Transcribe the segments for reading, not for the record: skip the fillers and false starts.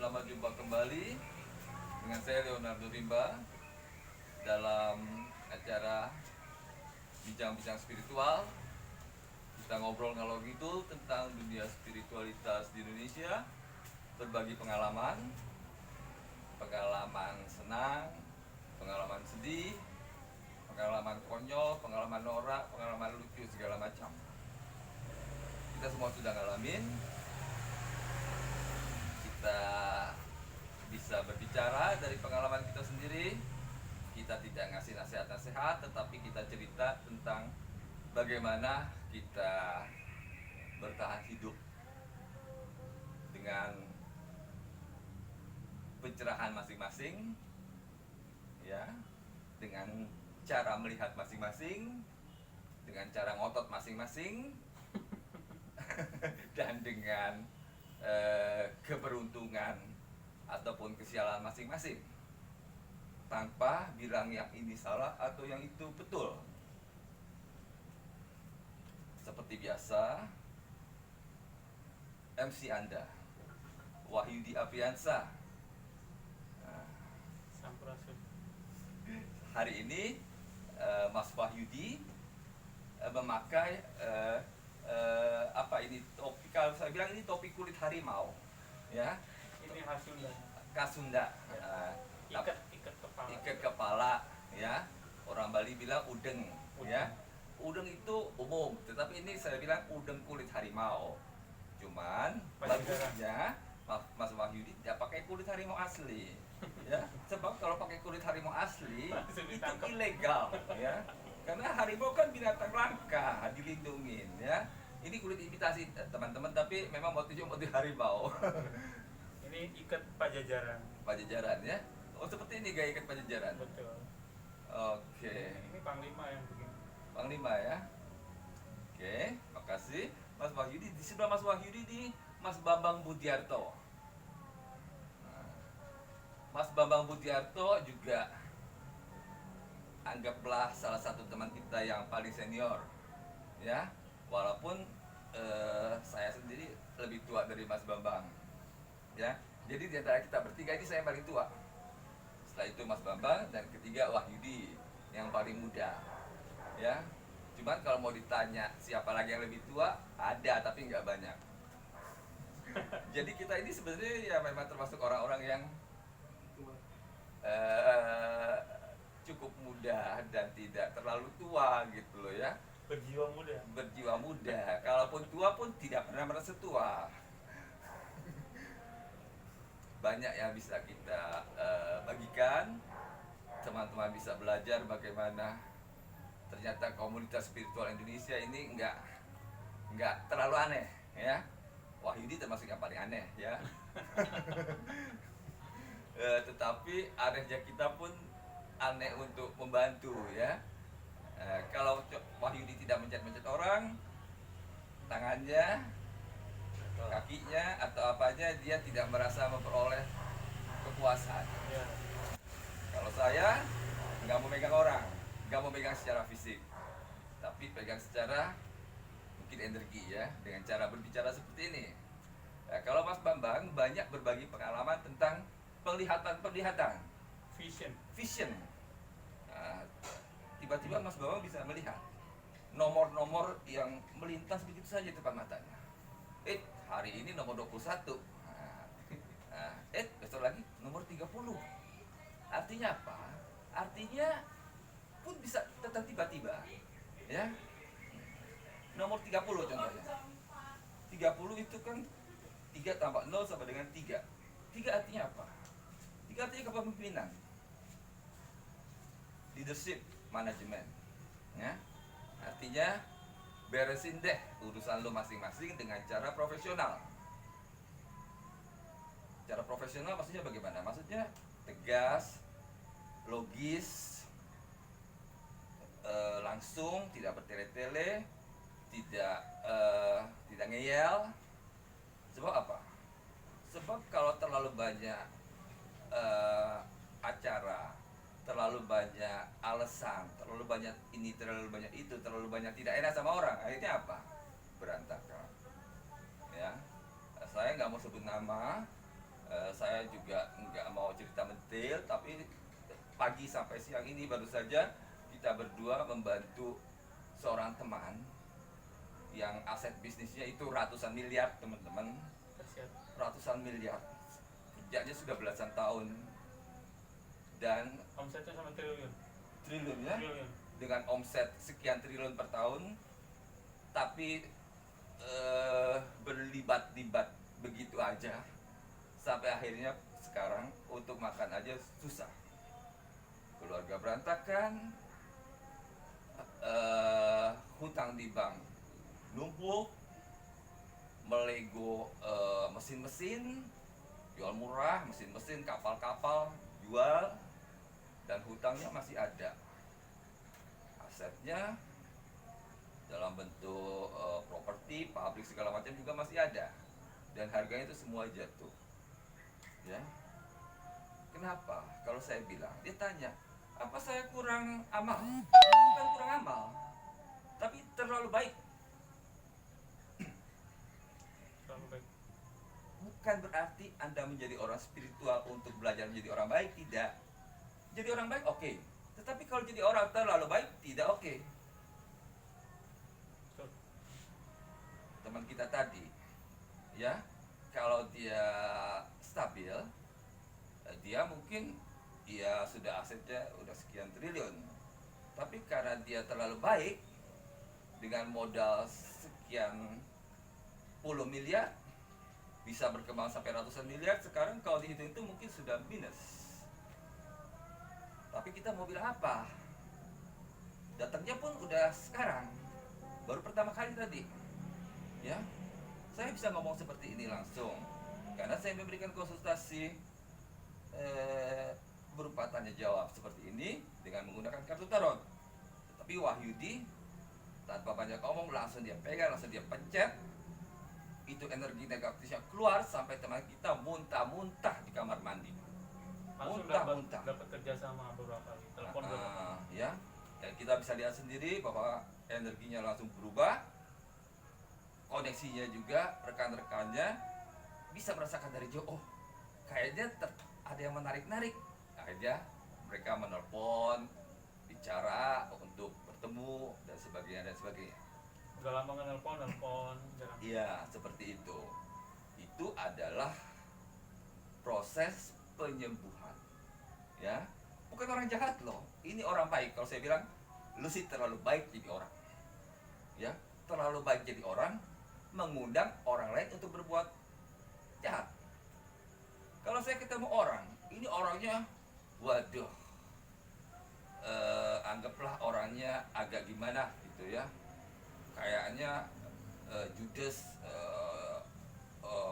Selamat jumpa kembali dengan saya Leonardo Rimba dalam acara Bincang-Bincang Spiritual. Kita ngobrol ngalor gitu tentang dunia spiritualitas di Indonesia, berbagi pengalaman, pengalaman senang, pengalaman sedih, pengalaman konyol, pengalaman norak, pengalaman lucu, segala macam. Kita semua sudah ngalamin. Kita bisa berbicara dari pengalaman kita sendiri. Kita tidak ngasih nasihat-nasihat, tetapi kita cerita tentang bagaimana kita bertahan hidup dengan pencerahan masing-masing, ya, dengan cara melihat masing-masing, dengan cara ngotot masing-masing, dan dengan keberuntungan ataupun kesialan masing-masing, tanpa bilang yang ini salah atau yang itu betul. Seperti biasa, MC Anda Wahyudi Apiansa. Sampurasun. Hari ini Mas Wahyudi memakai apa ini topi, kalau saya bilang ini topi kulit harimau, ya. Ini khas Sunda. Kasunda, Ikat kepala. ikat kepala, ya. Orang Bali bilang udeng, ya. Udeng itu umum, tetapi ini saya bilang udeng kulit harimau. Cuman bagusnya Mas Wahyudi tidak pakai kulit harimau asli, ya. Sebab kalau pakai kulit harimau asli itu ilegal, ya. Karena harimau kan binatang langka, dilindungin, ya. Ini kulit imitasi teman-teman, tapi memang motifnya motif harimau. Ini ikat Pajajaran. Pajajaran, ya. Oh, seperti ini gaya ikat Pajajaran. Betul. Oke. Ini Panglima yang begini. Panglima, ya. Oke, makasih Mas Wahyudi. Di sebelah Mas Wahyudi di Mas Bambang Budiarto. Nah, Mas Bambang Budiarto juga anggaplah salah satu teman kita yang paling senior, ya. Walaupun saya sendiri lebih tua dari Mas Bambang, ya. Jadi di antara kita bertiga ini saya yang paling tua. Setelah itu Mas Bambang, dan ketiga Wahyudi yang paling muda, ya. Cuman kalau mau ditanya siapa lagi yang lebih tua, ada tapi nggak banyak. Jadi kita ini sebenarnya ya memang termasuk orang-orang yang cukup muda dan tidak terlalu tua gitu loh, ya. Berjiwa muda. Berjiwa muda. Kalaupun tua pun tidak pernah merasa tua. Banyak yang bisa kita bagikan. Teman-teman bisa belajar bagaimana ternyata komunitas spiritual Indonesia ini nggak terlalu aneh, ya. Wahyudi termasuk yang paling aneh, ya. Tetapi anehnya kita pun aneh untuk membantu, ya. Kalau Wahyudi tidak mencet-mencet orang, tangannya, kakinya, atau apanya, dia tidak merasa memperoleh kekuasaan. Ya. Kalau saya nggak mau megang orang, nggak mau megang secara fisik, tapi pegang secara mungkin energi, ya, dengan cara berbicara seperti ini. Kalau Mas Bambang banyak berbagi pengalaman tentang penglihatan, vision. Tiba-tiba Mas Bambang bisa melihat nomor-nomor yang melintas begitu saja di depan matanya. Hari ini nomor 21. Besok lagi nomor 30. Artinya apa? Artinya pun bisa datang tiba-tiba, ya. Nomor 30 contohnya. 30 itu kan 3 tambah 0 sama dengan 3. 3 artinya apa? 3 artinya kepemimpinan, leadership, manajemen, ya. Artinya beresin deh urusan lo masing-masing dengan cara profesional. Cara profesional maksudnya bagaimana? Maksudnya tegas, logis, langsung, tidak bertele-tele, tidak ngeyel. Sebab apa? Sebab kalau terlalu banyak acara, terlalu banyak alasan, terlalu banyak ini, terlalu banyak itu, terlalu banyak tidak enak sama orang, akhirnya apa? Berantakan, ya. Saya nggak mau sebut nama, Saya juga nggak mau cerita mendetail, tapi pagi sampai siang ini baru saja kita berdua membantu seorang teman yang aset bisnisnya itu ratusan miliar, teman-teman. Kasihan. Ratusan miliar, kerjanya sudah belasan tahun, dan Omsetnya sama triliun. triliun ya, Triliun. dengan omset sekian triliun per tahun, tapi berlibat-libat begitu aja sampai akhirnya sekarang untuk makan aja susah, keluarga berantakan, hutang di bank numpuk, melego mesin-mesin, jual murah, mesin-mesin, kapal-kapal jual, dan hutangnya masih ada, asetnya dalam bentuk properti, pabrik segala macam juga masih ada, dan harganya itu semua jatuh. Ya, kenapa? Kalau saya bilang, dia tanya, apa saya kurang amal? Bukan kurang amal, tapi terlalu baik. Terlalu baik. Bukan berarti Anda menjadi orang spiritual untuk belajar menjadi orang baik, tidak. Jadi orang baik oke, tetapi kalau jadi orang terlalu baik tidak oke. Betul. Teman kita tadi, ya, kalau dia stabil, dia mungkin dia sudah asetnya udah sekian triliun, tapi karena dia terlalu baik dengan modal sekian puluh miliar bisa berkembang sampai ratusan miliar, sekarang kalau dihitung itu mungkin sudah minus. Tapi kita mau bilang apa? Datangnya pun udah sekarang, baru pertama kali tadi, ya. Saya bisa ngomong seperti ini langsung karena saya memberikan konsultasi berupa tanya jawab seperti ini dengan menggunakan kartu tarot. Tetapi Wahyudi tanpa banyak ngomong langsung dia pegang, langsung dia pencet, itu energi negatifnya keluar sampai teman kita muntah-muntah di kamar mandi. Langsung Muntah-muntah. dapat kerja sama beberapa kali. Telepon beberapa kali. Ya, dan kita bisa lihat sendiri bahwa energinya langsung berubah, koneksinya juga, rekan-rekannya bisa merasakan dari jauh, oh kayaknya ada yang menarik-narik. Akhirnya mereka menelpon, bicara untuk bertemu dan sebagainya dan sebagainya. Udah lama nggak nelpon, jarang. Iya, seperti itu. Itu adalah proses penyembuhan. Ya, bukan orang jahat loh. Ini orang baik. Kalau saya bilang, lu sih terlalu baik jadi orang. Ya, terlalu baik jadi orang, mengundang orang lain untuk berbuat jahat. Kalau saya ketemu orang, ini orangnya, waduh, anggaplah orangnya agak gimana gitu ya. Kayaknya judes,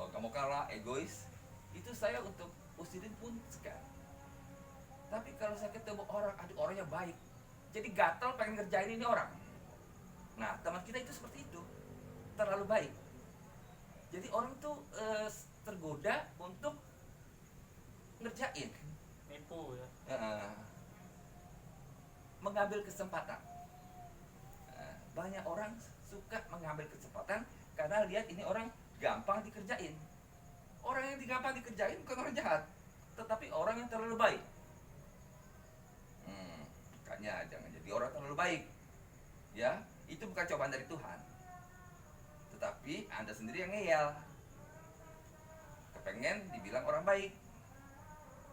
gak mau kalah, egois. Itu saya untuk usirin pun segan. Tapi kalau saya ketemu orang, aduh orangnya baik, jadi gatel pengen ngerjain ini orang. Nah, teman kita itu seperti itu, terlalu baik. Jadi orang tuh tergoda untuk ngerjain, Nipu ya. mengambil kesempatan. Banyak orang suka mengambil kesempatan karena lihat ini orang gampang dikerjain. Orang yang gampang dikerjain bukan orang jahat, tetapi orang yang terlalu baik. Makanya jangan jadi orang terlalu baik. Ya, itu bukan cobaan dari Tuhan, tetapi Anda sendiri yang ngeyel. Kepengen dibilang orang baik,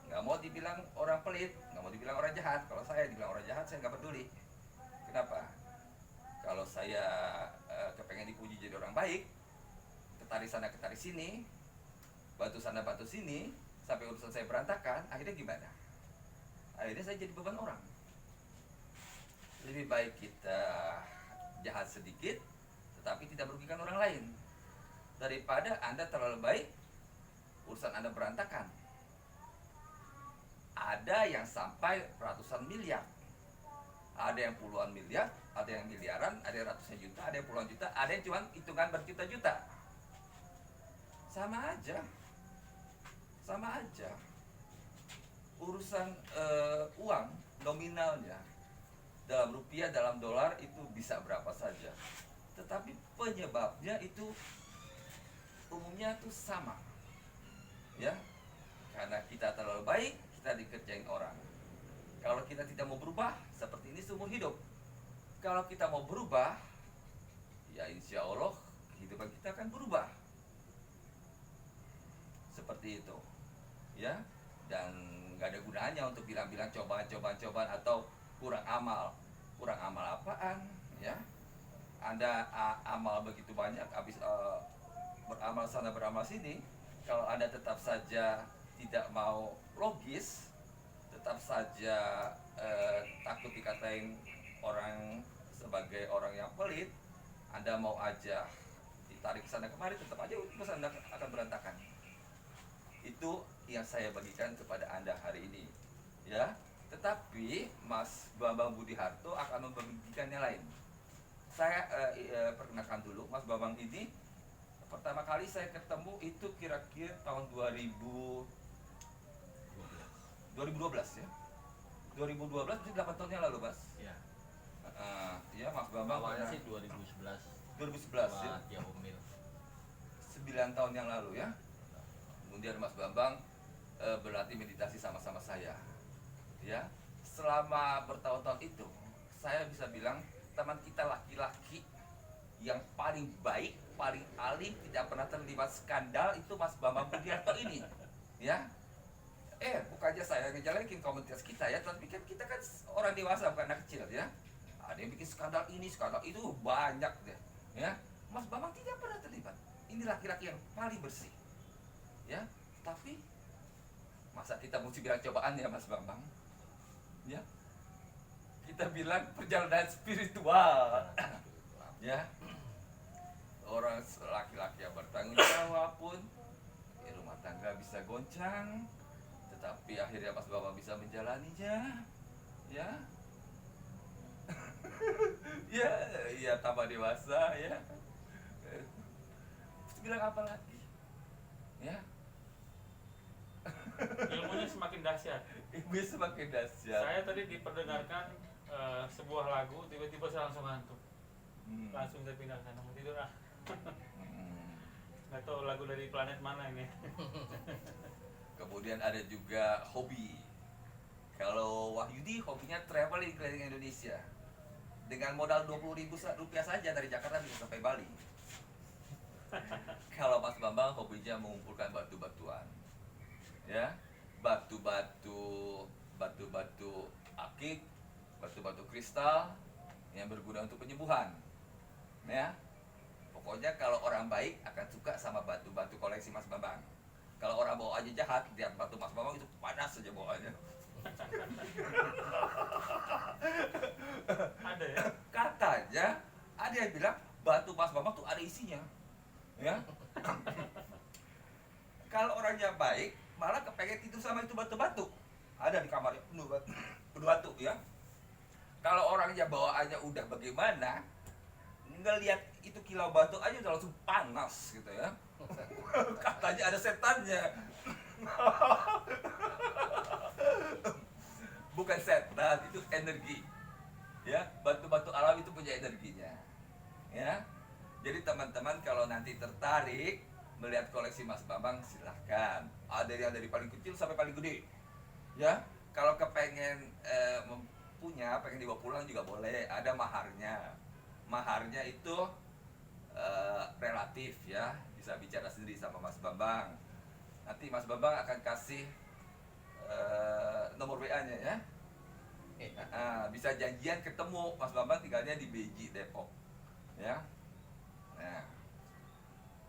nggak mau dibilang orang pelit, nggak mau dibilang orang jahat. Kalau saya dibilang orang jahat, saya nggak peduli. Kenapa? Kalau saya kepengen dipuji jadi orang baik, ketarik sana ketarik sini, bantu sana bantu sini, sampai urusan saya berantakan, akhirnya gimana? Akhirnya saya jadi beban orang. Lebih baik kita jahat sedikit, tetapi tidak merugikan orang lain, daripada Anda terlalu baik, urusan Anda berantakan. Ada yang sampai ratusan miliar, ada yang puluhan miliar, ada yang miliaran, ada yang ratusan juta, ada yang puluhan juta, ada yang cuma hitungan berjuta-juta. Sama aja, sama aja. Urusan uang nominalnya dalam rupiah, dalam dolar itu bisa berapa saja, tetapi penyebabnya itu umumnya tuh sama, ya. kita tidak mau berubah, seperti ini seumur hidup. Kalau kita mau berubah, ya insya Allah kehidupan kita akan berubah. Seperti itu, ya. Dan nggak ada gunanya untuk bilang-bilang cobaan atau kurang amal. Kurang amal apaan, ya? Anda amal begitu banyak, habis beramal sana beramal sini. Kalau Anda tetap saja tidak mau logis, tetap saja takut dikatain orang sebagai orang yang pelit, Anda mau aja ditarik ke sana kemari, tetap aja urusan Anda akan berantakan. Itu yang saya bagikan kepada Anda hari ini, ya. Tetapi Mas Bambang Budiharto akan membagikan yang lain. Saya perkenalkan dulu, Mas Bambang ini pertama kali saya ketemu itu kira-kira tahun 2012 ya. 2012 itu 8 tahun yang lalu, Mas. Ya. Ya, Mas Bambang Awalnya pernah- sih 2011 2011 ya. sama Tia Umil. 9 tahun yang lalu ya. Kemudian Mas Bambang berlatih meditasi sama-sama saya. Ya. Selama bertahun-tahun itu, saya bisa bilang teman kita laki-laki yang paling baik, paling alim, tidak pernah terlibat skandal itu Mas Bambang Budiharto ini. Ya. Bukannya saya ngejelekin komunitas kita ya, tapi kan kita kan orang dewasa bukan anak kecil ya. Ada yang bikin skandal ini, skandal itu banyak deh. Ya. Mas Bambang tidak pernah terlibat. Ini laki-laki yang paling bersih. Ya, tapi masa kita mesti bilang cobaan ya Mas Bambang? Ya. Kita bilang perjalanan spiritual. Ya. Orang laki-laki yang bertanggung jawab pun rumah tangga bisa goncang, tetapi akhirnya Mas Bambang bisa menjalaninya. Ya. Ya tambah dewasa ya. Terus bilang apa lagi? Ya. Ilmunya semakin dahsyat. Ibu semakin dahsyat. Saya tadi diperdengarkan sebuah lagu, tiba-tiba saya langsung ngantuk. Langsung saya pindah ke sana, mau tidur ah. Nggak tahu lagu dari planet mana ini. Kemudian ada juga hobi. Kalau Wahyudi hobinya traveling keliling Indonesia. Dengan modal 20.000 rupiah saja dari Jakarta bisa sampai Bali. Kalau Mas Bambang hobinya mengumpulkan batu-batuan. Ya, batu-batu akik, batu-batu kristal yang berguna untuk penyembuhan. Ya. Pokoknya kalau orang baik akan suka sama batu-batu koleksi Mas Bambang. Kalau orang bawa aja jahat, lihat batu Mas Bambang itu panas saja bawaannya. Ada ya? Katanya ada yang bilang batu Mas Bambang tuh ada isinya. Ya. Kalau orangnya baik, malah kepengen tidur sama itu batu-batu. Ada di kamarnya penuh batu ya. Kalau orangnya bawaannya udah bagaimana, ngelihat itu kilau batu aja udah langsung panas gitu ya. Katanya ada setannya. Bukan setan, itu energi. Ya, batu-batu alam itu punya energinya. Ya. Jadi teman-teman kalau nanti tertarik melihat koleksi Mas Bambang silahkan. Ada yang dari paling kecil sampai paling gede. Ya, kalau kepengen punya, pengen dibawa pulang juga boleh. Ada maharnya. Maharnya itu relatif ya, bisa bicara sendiri sama Mas Bambang. Nanti Mas Bambang akan kasih nomor WA-nya ya. Bisa janjian ketemu Mas Bambang, tinggalnya di Beji Depok. Ya. Nah,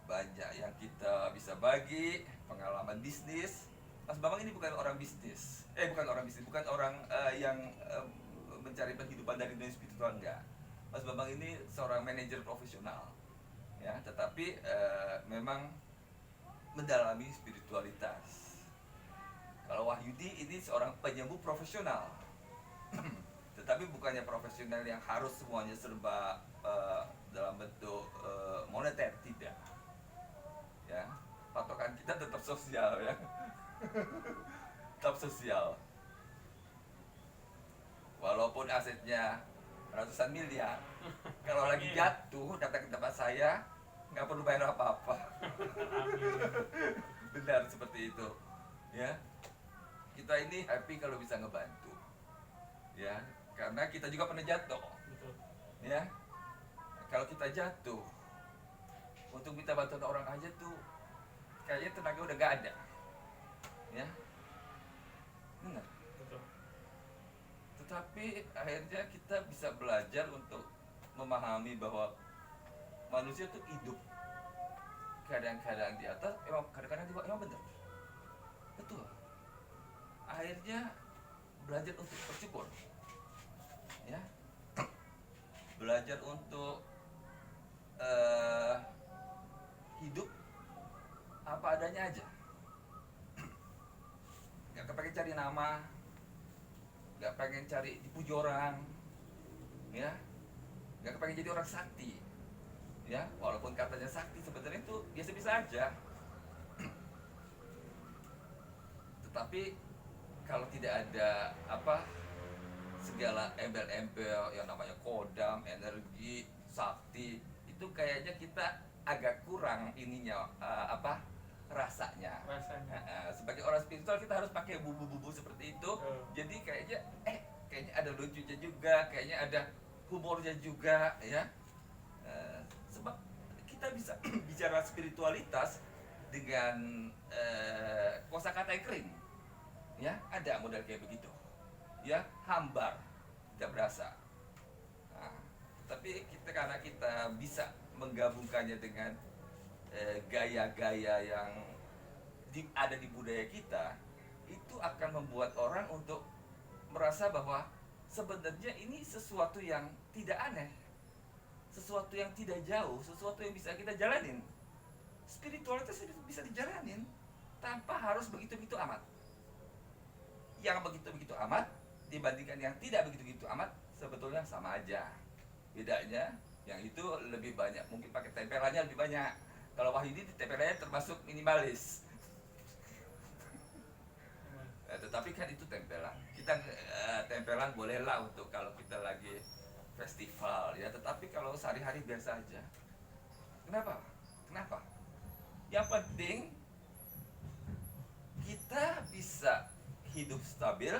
banyak yang kita bisa bagi, pengalaman bisnis. Mas Bambang ini bukan orang bisnis. Bukan orang yang mencari penghidupan dari dunia spiritual, enggak. Mas Bambang ini seorang manajer profesional. Ya, tetapi memang mendalami spiritualitas. Kalau Wahyudi ini seorang penyembuh profesional. Tetapi bukannya profesional yang harus semuanya serba dalam bentuk moneter, tidak. Ya, patokan kita tetap sosial ya. Tetap sosial. Walaupun asetnya ratusan miliar, kalau lagi jatuh datang ke tempat saya nggak perlu bayar apa-apa. Benar seperti itu. Ya, kita ini happy kalau bisa ngebantu. Ya, karena kita juga pernah jatuh. Betul. Ya, kalau kita jatuh, untuk minta bantuan orang aja tuh kayaknya tenaga udah gak ada. Ya, benar. Betul. Tetapi akhirnya kita bisa belajar untuk memahami bahwa manusia tuh hidup kadang-kadang di atas, kadang-kadang di bawah, emang benar. Betul. Akhirnya belajar untuk bersyukur, ya, belajar untuk hidup apa adanya aja, nggak kepengen cari nama, nggak pengen cari dipuji orang, ya, nggak kepengen jadi orang sakti, ya, walaupun katanya sakti sebenarnya itu biasa-biasa aja. Tetapi kalau tidak ada segala embel-embel yang namanya kodam, energi, sakti, itu kayaknya kita agak kurang ininya rasanya. Sebagai orang spiritual kita harus pakai bubu-bubu seperti itu. Jadi kayaknya ada lucunya juga, kayaknya ada humornya juga, ya. Sebab kita bisa bicara spiritualitas dengan kosakata yang kering, ya, ada model kayak begitu, ya, hambar, tidak berasa. Nah, tapi karena kita bisa menggabungkannya dengan gaya-gaya yang ada di budaya kita, itu akan membuat orang untuk merasa bahwa sebenarnya ini sesuatu yang tidak aneh, sesuatu yang tidak jauh, sesuatu yang bisa kita jalanin. Spiritualitas bisa dijalanin tanpa harus begitu-begitu amat. Yang begitu-begitu amat dibandingkan yang tidak begitu-begitu amat sebetulnya sama aja. Bedanya yang itu lebih banyak, mungkin pakai tempelannya lebih banyak. Kalau Wahyudi tempelannya termasuk minimalis. Tetapi kan itu tempelan. Kita tempelan bolehlah untuk kalau kita lagi festival, ya. Tetapi kalau sehari-hari biasa aja. Kenapa? Yang penting kita bisa hidup stabil,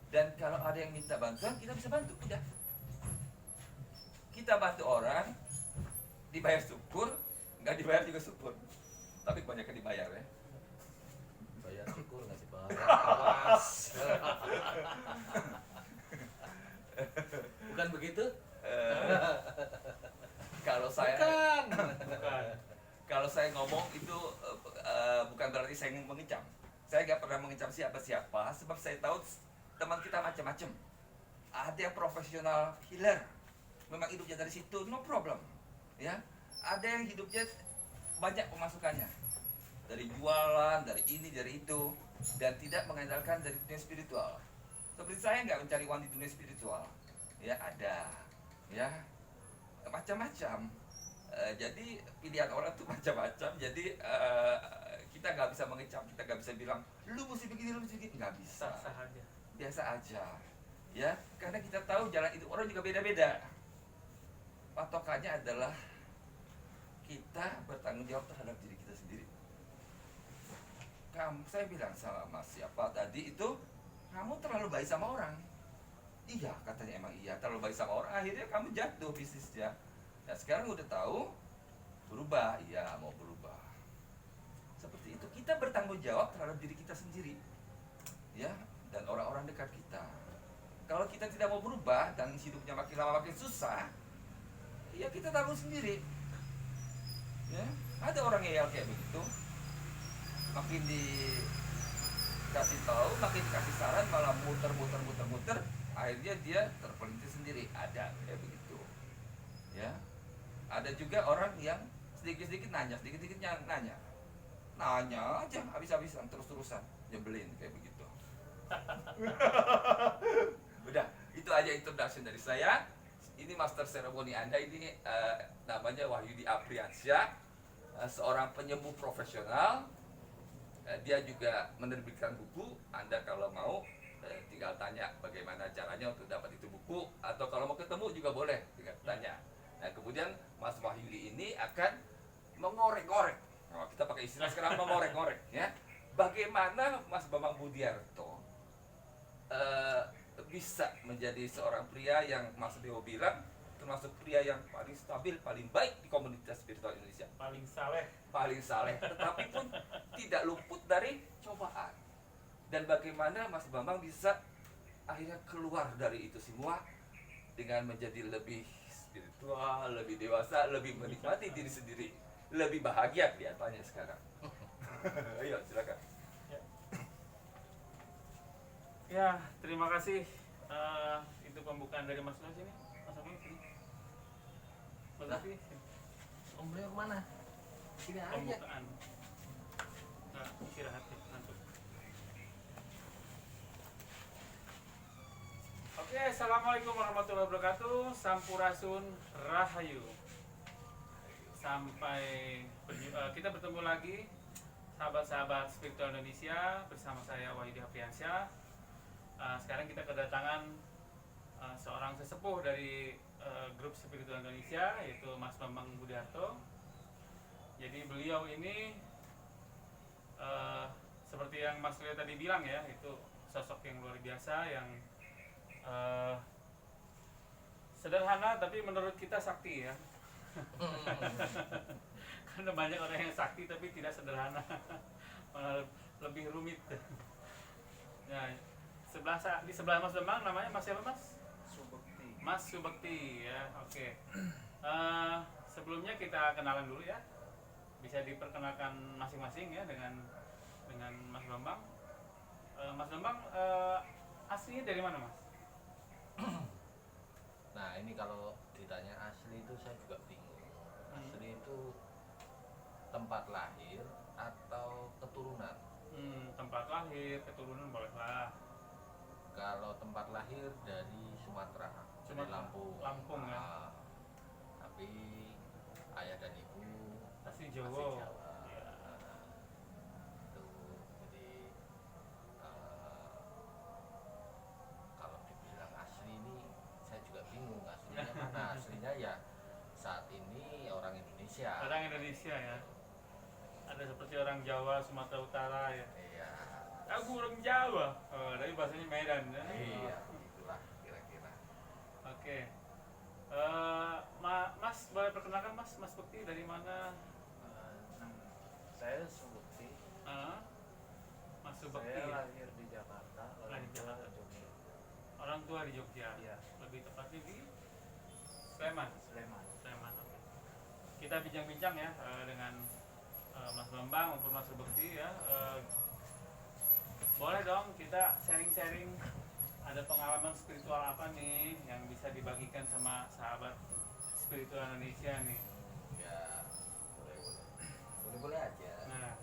dan kalau ada yang minta bantuan kita bisa bantu. Udah, kita bantu orang, dibayar syukur, nggak dibayar juga syukur. Tapi kebanyakan dibayar, ya. Bayar syukur ngasih pahala. Bukan begitu? Kalau saya Bukan. Kalau saya ngomong itu bukan berarti saya ingin mengecam. Saya nggak pernah mengecam siapa-siapa, sebab saya tahu teman kita macam-macam. Ada yang profesional healer, memang hidupnya dari situ, no problem, ya. Ada yang hidupnya banyak pemasukannya, dari jualan, dari ini, dari itu, dan tidak mengandalkan dari dunia spiritual. Seperti saya nggak mencari uang di dunia spiritual, ya, ada, ya, macam-macam. Jadi pilihan orang tuh macam-macam. Jadi kita nggak bisa mengecam, kita nggak bisa bilang lu mesti begini, lu mesti begini, nggak bisa. Sah-sah aja. Biasa aja, ya, karena kita tahu jalan itu orang juga beda-beda. Patokannya adalah kita bertanggung jawab terhadap diri kita sendiri. Saya bilang sama Mas siapa tadi itu, kamu terlalu baik sama orang. Iya, katanya emang iya, terlalu baik sama orang, akhirnya kamu jatuh bisnisnya. Nah, sekarang udah tahu, berubah, iya, mau berubah. Seperti itu, kita bertanggung jawab terhadap diri kita sendiri, ya, dan orang-orang dekat kita. Kalau kita tidak mau berubah dan hidupnya makin lama makin susah, ya kita tanggung sendiri. Ya, ada orang ngeyel kayak begitu, makin dikasih tahu, makin dikasih saran, malah muter, akhirnya dia terpelintir sendiri. Ada kayak begitu, ya. Ada juga orang yang sedikit-sedikit nanya aja habis-habisan, terus-terusan, nyebelin kayak begitu. Udah, itu aja introduction dari saya. Ini master seremoni Anda ini namanya Wahyudi Apriansyah, seorang penyembuh profesional. Dia juga menerbitkan buku. Anda kalau mau tinggal tanya bagaimana caranya untuk dapat itu buku, atau kalau mau ketemu juga boleh tinggal tanya. Nah, kemudian Mas Wahyudi ini akan mengorek-ngorek. Oh, kita pakai istilah sekarang mengorek-ngorek, ya. Bagaimana Mas Bambang Budiarto bisa menjadi seorang pria yang Mas Dewo bilang termasuk pria yang paling stabil, paling baik di komunitas spiritual Indonesia, Paling saleh. paling saleh, tetapi pun tidak luput dari cobaan. Dan bagaimana Mas Bambang bisa akhirnya keluar dari itu semua dengan menjadi lebih spiritual, lebih dewasa, lebih menikmati diri sendiri, lebih bahagia kelihatannya sekarang. Ayo silakan. Ya, terima kasih. Itu pembukaan dari Mas Nur sini. Mas Abang sini. Mas Lah. Afi, sini. Om beliau kemana? Sini aja. Pembukaan. Nah, istirahat ya, ngantuk. Oke, assalamualaikum warahmatullahi wabarakatuh. Sampurasun Rahayu. Kita bertemu lagi, sahabat-sahabat spiritual Indonesia, bersama saya Wahidi Hafiansyah. Sekarang kita kedatangan seorang sesepuh dari grup spiritual Indonesia, yaitu Mas Bambang Budiarto. Jadi beliau ini seperti yang Mas Leo tadi bilang ya, itu sosok yang luar biasa, yang sederhana tapi menurut kita sakti ya. Karena banyak orang yang sakti tapi tidak sederhana, malah lebih rumit. Nah, di sebelah Mas Bambang namanya Mas siapa Mas? Subekti. Mas Subekti ya, oke. Sebelumnya kita kenalan dulu ya. Bisa diperkenalkan masing-masing ya dengan Mas Bambang. Mas Bambang aslinya dari mana Mas? Nah ini kalau ditanya asli itu saya juga bingung. Asli itu tempat lahir atau keturunan? Tempat lahir, keturunan bolehlah. Kalau tempat lahir dari Sumatera, dari Sumatera. Lampung. Lampung, ya. Ah, tapi ayah dan ibu Asli asli Jawa. Jawa. Ya. Itu jadi kalau dibilang asli ini saya juga bingung aslinya mana. Aslinya ya saat ini orang Indonesia. Orang Indonesia ya. Ada seperti orang Jawa, Sumatera Utara ya. Iya. Aku orang Jawa. Oh, tapi bahasanya Medan ya. Iya, itulah kira-kira. Oke. Mas boleh perkenalkan Mas Bekti dari mana? Saya Subekti. Mas Subekti. Saya Ya? lahir di Jakarta, Lahir di Jakarta. Jogja, Orang tua di Jogja. Iya. Lebih tepatnya di Sleman. Sleman. Sleman. Oke. Kita bincang-bincang ya dengan Mas Bambang maupun Mas Subekti ya. Boleh dong kita sharing-sharing, ada pengalaman spiritual apa nih yang bisa dibagikan sama sahabat spiritual Indonesia nih. Ya, boleh aja. Nah,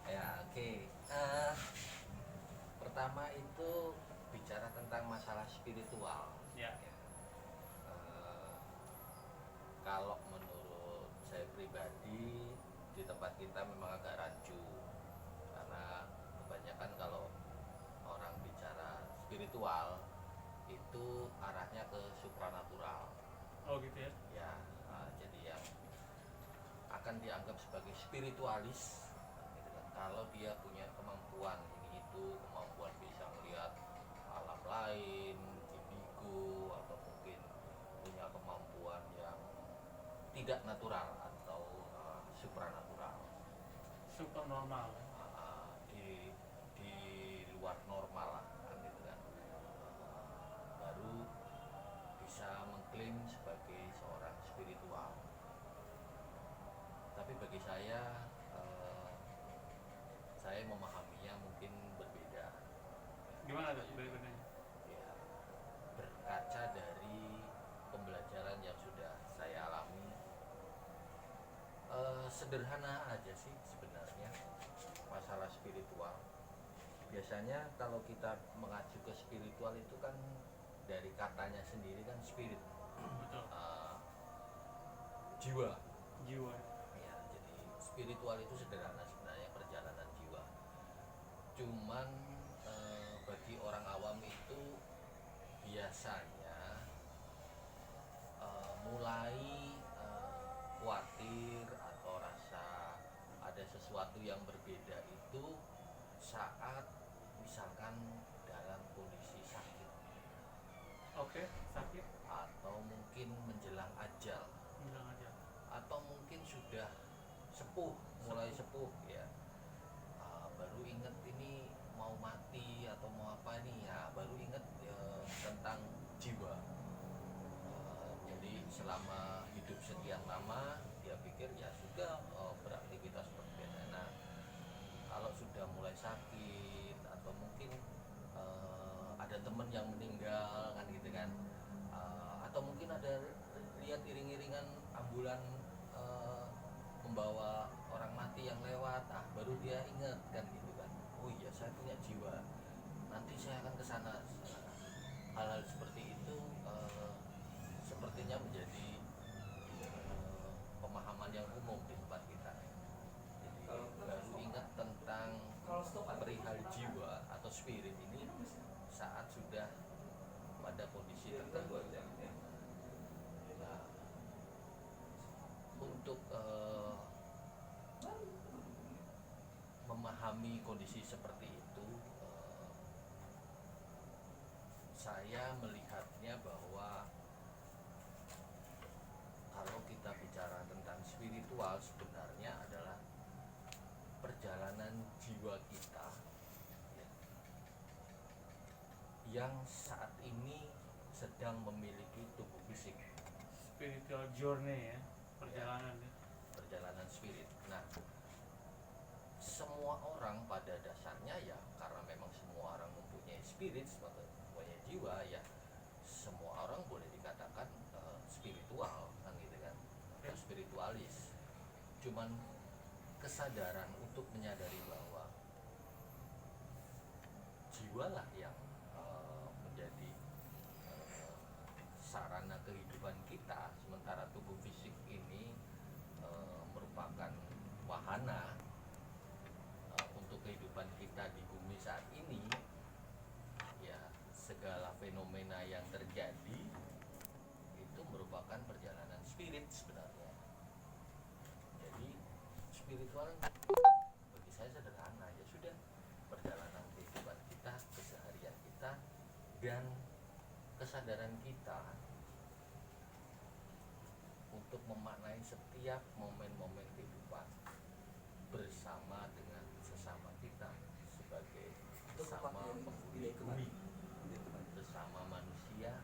Ya, oke. Pertama itu bicara tentang masalah spiritual. ya. Eh, Kalau menurut saya pribadi di tempat kita memang agak rancu karena kebanyakan kalau orang bicara spiritual itu arahnya ke supranatural. Oh gitu ya. Ya, jadi yang akan dianggap sebagai spiritualis gitu kan. Kalau dia punya kemampuan ini itu, kemampuan bisa melihat alam lain, indigo, atau mungkin punya kemampuan yang tidak natural atau supranatural, Super normal. di luar normal lah kan gitu kan. Baru bisa mengklaim sebagai seorang spiritual. Tapi bagi saya memahaminya mungkin berbeda. Gimana tuh bedanya? Ya, berkaca dari pembelajaran yang sudah saya alami, sederhana aja sih sebenarnya masalah spiritual. Biasanya kalau kita mengacu ke spiritual itu kan dari katanya sendiri kan spirit, Betul. jiwa. Jiwa. Ya, jadi spiritual itu sederhana sebenarnya, perjalanan jiwa. Cuman bagi orang awam itu biasanya mulai khawatir atau rasa ada sesuatu yang berbeda itu saat misalkan dalam kondisi Oke, sakit. atau mungkin menjelang ajal, Bilang aja. atau mungkin sudah sepuh, mulai sepuh ya. Baru inget ini mau mati atau mau apa nih ya, baru inget tentang jiwa. Jadi selama hidup sekian lama dia pikir ya sudah beraktivitas seperti biasa. Nah, kalau sudah mulai sakit atau mungkin ada teman yang meninggal kan gitu kan. Atau mungkin ada lihat iring-iringan ambulan membawa orang mati yang lewat, baru dia ingat kan gitu kan. Oh iya, saya punya jiwa, nanti saya akan ke sana. Hal-hal seperti itu sepertinya menjadi pemahaman yang umum di tempat kita. Jadi baru ingat tentang perihal jiwa atau spirit ini saat sudah pada kondisi tertentu. Nah, untuk memahami kondisi seperti itu, saya melihatnya bahwa kalau kita bicara tentang spiritual, sebenarnya adalah perjalanan jiwa kita ya, yang saat ini sedang memiliki tubuh fisik, Spiritual journey ya, perjalanan ya. perjalanan spirit. Nah, semua orang pada dasarnya ya, karena memang semua orang mempunyai spirit, mempunyai jiwa ya, semua orang boleh dikatakan spiritual kan gitu kan, atau spiritualis. Cuman kesadaran untuk menyadari bahwa jiwalah yang menjadi sarana kehidupan kita, sementara tubuh fisik ini merupakan wahana untuk kehidupan kita di bumi saat ini. Ya, segala fenomena yang terjadi itu merupakan perjalanan spirit sebenarnya. Jadi spiritual bagi saya sederhana, ya sudah, perjalanan kehidupan kita, keseharian kita, dan kesadaran kita untuk memaknai setiap momen-momen kehidupan bersama dengan sesama kita sebagai sesama penghuni bumi, sesama manusia,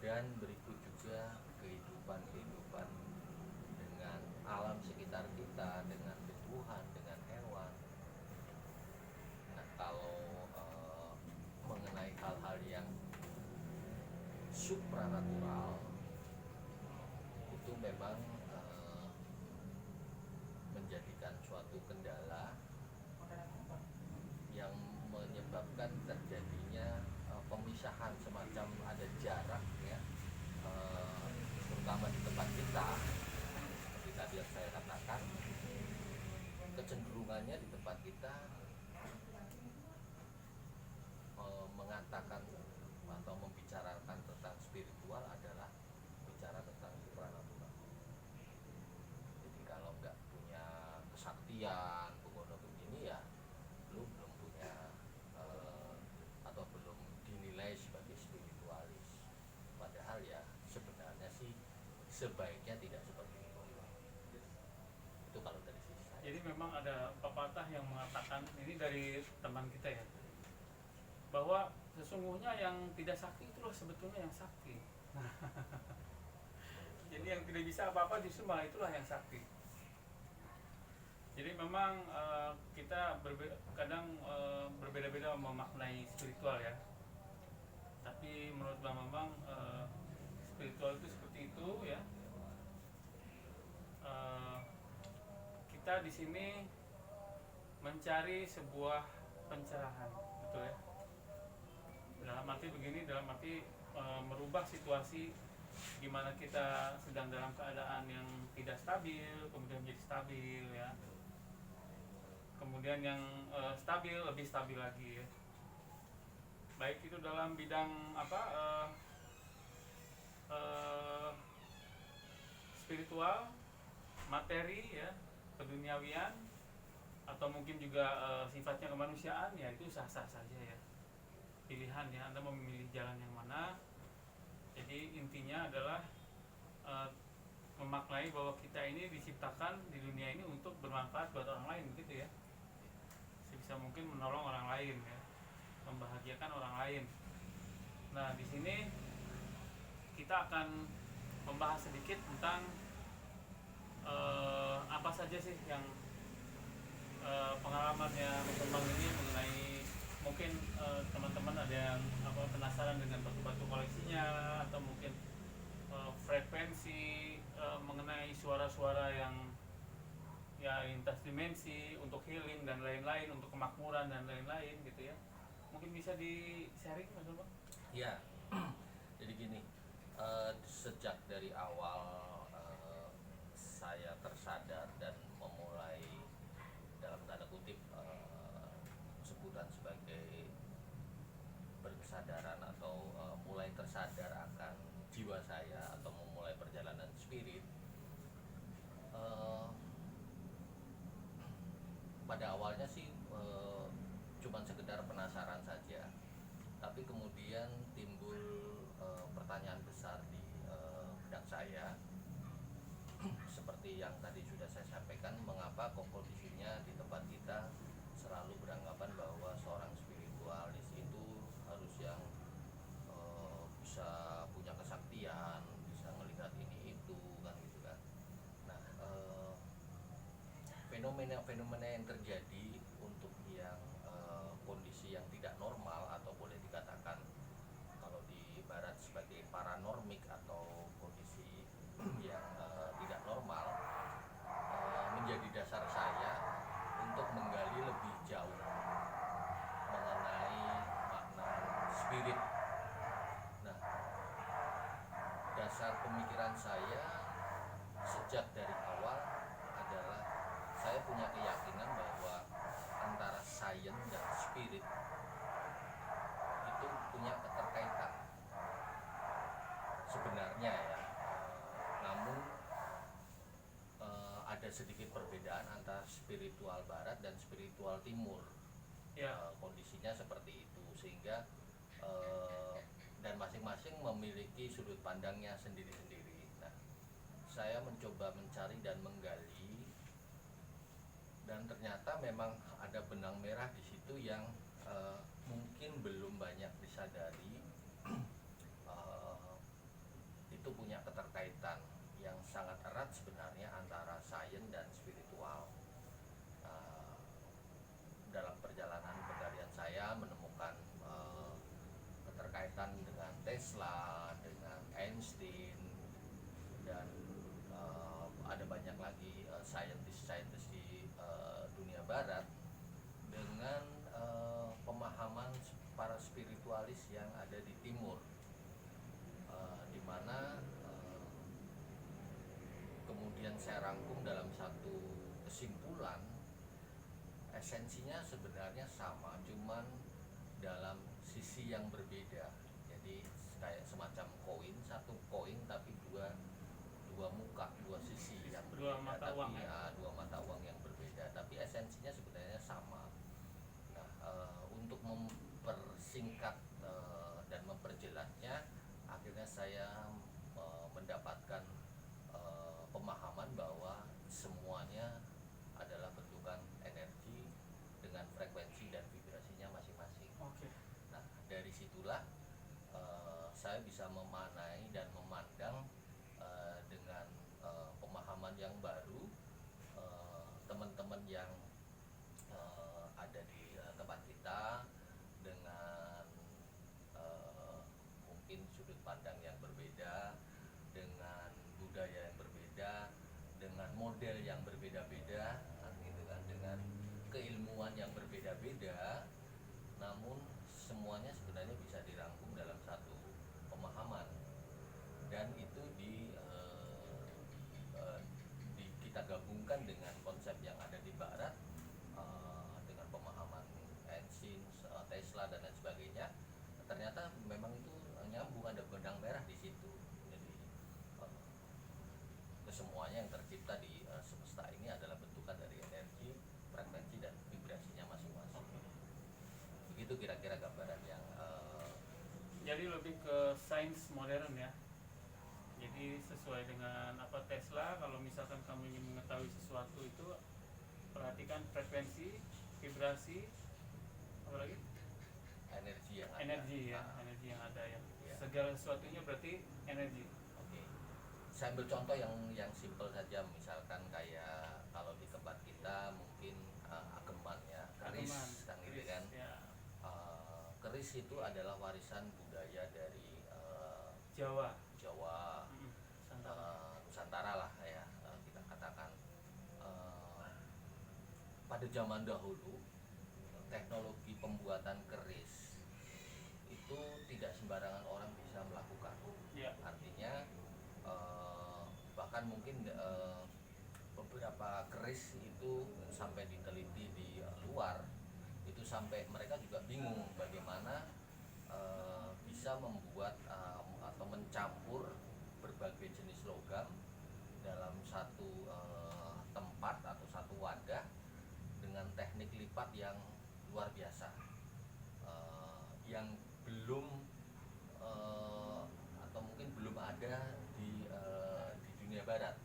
dan berikut juga kehidupan-kehidupan dengan alam sekitar kita, dengan tumbuhan, dengan hewan. Nah, kalau mengenai hal-hal yang supranatural itu memang menjadikan suatu kendala yang menyebabkan terjadinya pemisahan, semacam ada jarak ya, terutama di tempat kita. Seperti tadi yang saya katakan, kecenderungannya di tempat kita mengatakan atau membicarakan tentang spiritual adalah bicara tentang supranatural. Jadi kalau nggak punya kesaktian pengono begini ya lu belum punya atau belum dinilai sebagai spiritualis. Padahal ya sebenarnya sih sebaiknya tidak seperti itu. Itu kalau dari sisi saya. Jadi memang ada pepatah yang mengatakan, ini dari teman kita ya, bahwa sesungguhnya yang tidak sakti itulah sebetulnya yang sakti. Jadi yang tidak bisa apa-apa justru malah itulah yang sakti. Jadi memang kita kadang berbeda-beda memaknai spiritual ya. Tapi menurut Bang Bambang spiritual itu seperti itu ya. Kita di sini mencari sebuah pencerahan, betul ya. Dalam arti begini, dalam arti merubah situasi di mana kita sedang dalam keadaan yang tidak stabil, kemudian menjadi stabil ya. Kemudian yang stabil lebih stabil lagi ya. Baik itu dalam bidang apa spiritual, materi ya, keduniawian, atau mungkin juga sifatnya kemanusiaan ya, itu sah-sah saja ya. Pilihan ya, Anda mau memilih jalan yang mana. Jadi intinya adalah eh, memaknai bahwa kita ini diciptakan di dunia ini untuk bermanfaat buat orang lain, begitu ya. Sebisa mungkin menolong orang lain ya, membahagiakan orang lain. Nah, di sini kita akan membahas sedikit tentang apa saja sih yang pengalamannya Mas Bambang ini mengenai mungkin teman-teman ada yang penasaran dengan batu-batu koleksinya, atau mungkin frekuensi mengenai suara-suara yang ya lintas dimensi untuk healing dan lain-lain, untuk kemakmuran dan lain-lain gitu ya. Mungkin bisa di sharing Mas Bambang? Ya, jadi gini, sejak dari awal saya tersadar dan memulai dalam tanda kutip sebutan sebagai berkesadaran atau mulai tersadar akan jiwa saya atau memulai perjalanan spirit, pada awalnya sih cuman sekedar penasaran saja, tapi kemudian timbul pertanyaan besar di benak saya. Seperti yang tadi sudah saya sampaikan, mengapa kok kondisinya di tempat kita selalu beranggapan bahwa seorang spiritualis itu harus yang bisa punya kesaktian, bisa melihat ini itu kan gitu kan. Nah, fenomena-fenomena yang terjadi untuk yang kondisi yang tidak normal, atau boleh dikatakan kalau di barat sebagai paranormik atau kondisi yang tidak normal, menjadi dasar saya untuk menggali lebih jauh mengenai makna spirit. Nah, dasar pemikiran saya sejak dari awal adalah saya punya keyakinan bahwa antara sains dan spirit itu punya keterkaitan sebenarnya ya. Namun ada sedikit perbedaan antara spiritual barat dan spiritual timur. Ya. Kondisinya seperti itu, sehingga dan masing-masing memiliki sudut pandangnya sendiri-sendiri. Nah, saya mencoba mencari dan menggali, dan ternyata memang ada benang merah di situ yang mungkin belum banyak disadari. Itu punya keterkaitan yang sangat erat sebenarnya antara sains dan spiritual. Dalam perjalanan penggalian saya menemukan keterkaitan dengan Tesla, dengan Einstein, dan ada banyak lagi saintis-saintis di dunia barat dengan pemahaman para spiritualis yang ada di timur, di mana kemudian saya rangkum dalam satu kesimpulan. Esensinya sebenarnya sama, cuman dalam sisi yang berbeda. Jadi kayak semacam koin, satu koin tapi dua muka, dua sisi yang Dua berbeda, mata tapi uang, ya? dua mata uang yang berbeda, tapi esensinya sebenarnya sama. Nah, untuk mempersingkat dan memperjelasnya, akhirnya saya mendapatkan pemahaman bahwa semuanya adalah bentukan energi dengan frekuensi dan vibrasinya masing-masing. Oke. Nah, dari situlah saya bisa memaknai dan memandang dengan pemahaman yang baru, teman-teman yang ada di tempat kita dengan mungkin sudut pandang yang berbeda, dengan budaya yang berbeda, dengan model yang berbeda-beda, gitu kan, dengan keilmuan yang berbeda-beda, namun semuanya sebenarnya bisa dirangkum dalam satu pemahaman, dan itu kita gabungkan dengan konsep yang ada di barat, dengan pemahaman Einstein, Tesla dan lain sebagainya. Ternyata memang itu nyambung, ada benang merah di situ. Jadi kesemuanya yang tercipta di semesta ini adalah bentukan dari energi, frekuensi dan vibrasinya masing-masing. Begitu kira-kira gambaran yang Jadi lebih ke sains modern ya. Jadi sesuai dengan apa Tesla, kalau misalkan kamu ingin mengetahui sesuatu itu perhatikan frekuensi, vibrasi, apa lagi? Energi yang ada. Energi ya, Ah, energi yang ada ya. iya. Segala sesuatunya berarti energi. Oke. Saya ambil contoh yang simpel saja, misalkan kayak kalau di tempat kita mungkin ageman ya, keris Ageman, kan gitu keris, kan. ya. Keris itu adalah warisan budaya dari Jawa, Jawa, Nusantara. Nusantara lah ya, kita katakan. Pada zaman dahulu teknologi pembuatan keris itu tidak sembarangan orang bisa melakukan. Ya. Artinya bahkan mungkin beberapa keris itu sampai diteliti di luar, itu sampai mereka juga bingung bagaimana bisa membuat atau mencampur berbagai jenis logam dalam satu tempat atau satu wadah dengan teknik lipat yang luar biasa, yang belum atau mungkin belum ada di dunia barat,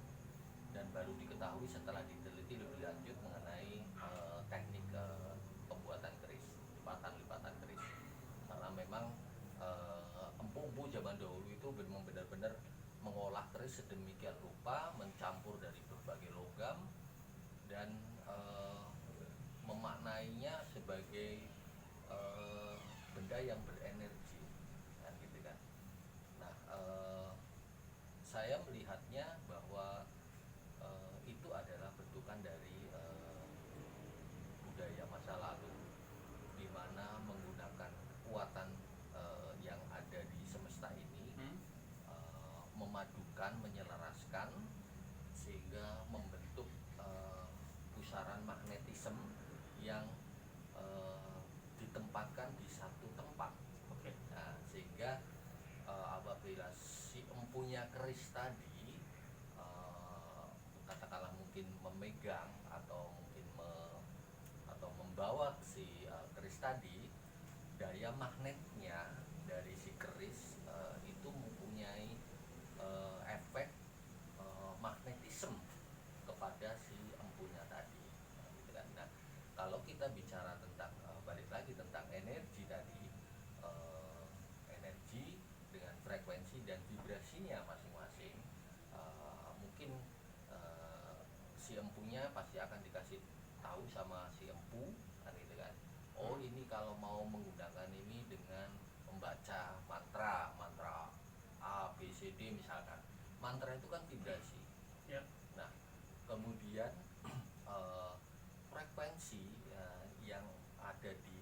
dan baru diketahui setelah diteliti lebih lanjut mengenai teknik pembuatan keris, lipatan keris. Karena memang empu-empu zaman dahulu itu memang benar-benar mengolah keris sedemikian rupa, mencampur dari berbagai logam dan memaknainya sebagai benda yang berenergi, kan gitu kan. Nah, saya melihatnya bahwa itu adalah bentukan dari budaya masa lalu, di mana menggunakan kekuatan yang ada di semesta ini, memadukan, menyelaraskan sehingga membentuk pusaran magnetisme yang ditempatkan di satu tempat. Oke. Nah, sehingga apabila si empunya keris tadi katakanlah mungkin memegang atau mungkin atau membawa si keris tadi, daya magnetnya dari si keris itu mempunyai efek magnetisme kepada si empunya tadi, gitu kan. Nah, kalau kita bicara tentang balik lagi tentang energi tadi, energi dengan frekuensi dan vibrasinya masing-masing, mungkin si empunya pasti akan dikasih tahu sama si empu, kan gitu kan. Oh, ini kalau mau menggunakan ini dengan membaca mantra A B C D misalkan. Mantra itu kan vibrasi. Ya. Nah, kemudian frekuensi yang ada di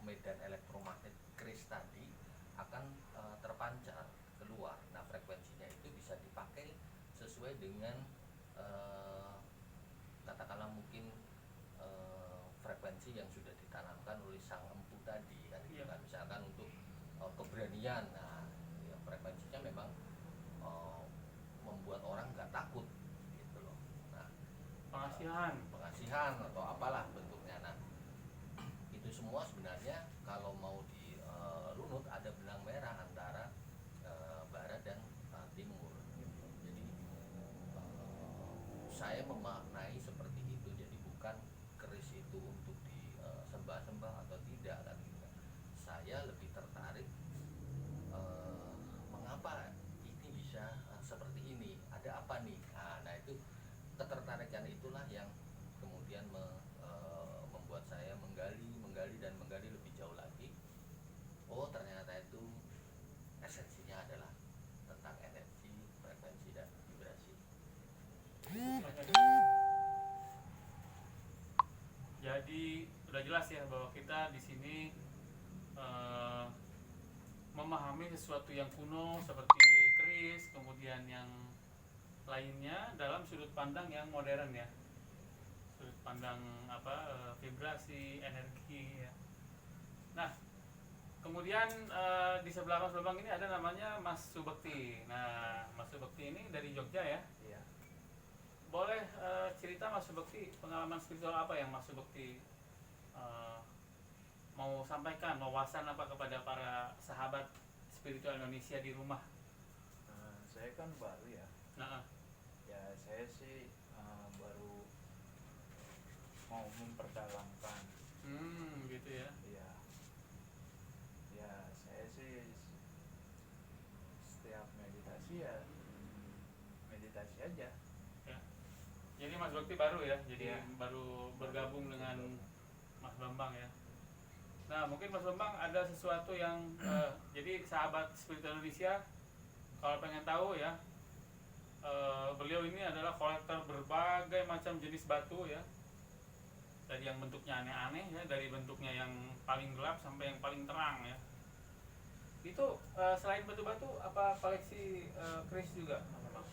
medan elektromagnet keris tadi akan terpancar keluar. Nah, frekuensinya itu bisa dipakai sesuai dengan katakanlah mungkin frekuensi yang sudah ditanamkan oleh sang empu tadi, kan gitu kan. Misalkan untuk keberanian, nah ya, frekuensinya memang membuat orang nggak takut gitu loh. Nah, pengasihan atau apalah bentuknya. Nah, itu semua sebenarnya kalau mau dirunut ada benang merah antara barat dan timur gitu. Jadi saya memaknai seperti itu. Jadi bukan keris itu untuk disembah-sembah atau tidak, kan gitu kan. Saya lebih tertarik mengapa ini bisa seperti ini, ada apa nih. Nah, itu ketertarikan itulah yang kemudian membuat saya menggali dan menggali lebih jauh lagi. Oh, ternyata itu esensinya adalah tentang energi, frekuensi dan vibrasi. Jadi udah jelas ya bahwa kita di sini memahami sesuatu yang kuno seperti keris, kemudian yang lainnya dalam sudut pandang yang modern ya, sudut pandang vibrasi, energi ya. Nah, kemudian di sebelah Mas Bambang ini ada namanya Mas Subekti. Nah, Mas Subekti ini dari Jogja ya. Iya. Boleh cerita Mas Subekti, pengalaman spiritual apa yang Mas Subekti mau sampaikan, wawasan apa kepada para sahabat spiritual Indonesia di rumah? Saya kan baru ya. Nah, Ya saya sih baru mau memperdalamkan. gitu ya. Ya, ya saya sih setiap meditasi ya meditasi aja. Ya. Jadi Mas Bakti baru ya, jadi Iya. baru bergabung dengan Mas Bambang ya. Nah, mungkin Mas Bambang ada sesuatu yang jadi sahabat spiritual Indonesia kalau pengen tahu ya, beliau ini adalah kolektor berbagai macam jenis batu ya, dari yang bentuknya aneh-aneh ya, dari bentuknya yang paling gelap sampai yang paling terang ya. Itu selain batu-batu apa koleksi keris juga Mas Bambang?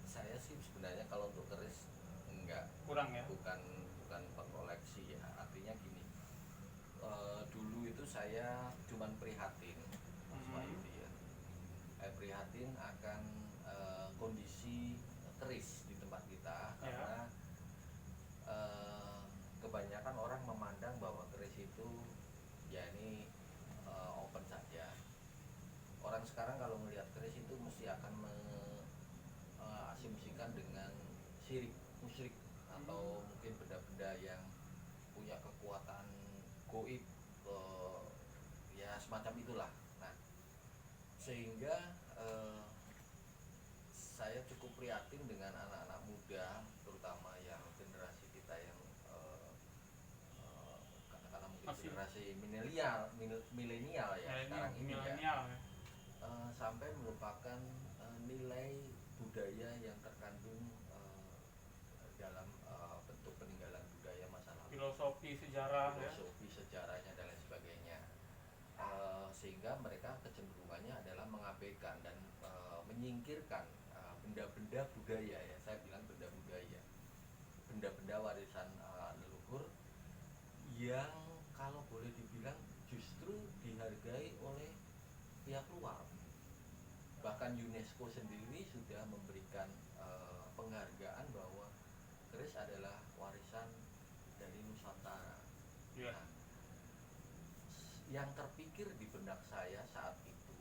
Saya sih sebenarnya kalau untuk keris enggak, Kurang ya? bukan bukan pengkoleksi ya. Artinya gini, dulu itu saya cuman prihatin, Mas Wahyudi ya. Prihatin akan kondisi keris di tempat kita, karena kebanyakan orang memandang bahwa keris itu ya ini open saja. Orang sekarang kalau melihat keris itu mesti akan mengasumsikan dengan syirik, musyrik, atau mungkin benda-benda yang punya kekuatan goib, ya semacam itulah. Nah, sehingga saya cukup prihatin dengan anak-anak muda, terutama yang generasi kita yang katakanlah mungkin Masih generasi milenial ya sekarang ini ya, milenial ya. sampai melupakan nilai budaya yang terkandung dalam bentuk peninggalan budaya masa lalu, Filosofi sejarah ya. filosofi sejarahnya dan lain sebagainya. Sehingga mereka kecenderungannya adalah mengabaikan dan menyingkirkan benda-benda budaya ya, saya bilang benda budaya, benda-benda warisan leluhur yang kalau boleh dibilang justru dihargai oleh pihak luar. Bahkan UNESCO sendiri sudah memberikan penghargaan bahwa keris adalah warisan dari Nusantara. Iya. Nah, yang terpikir di benak saya saat itu,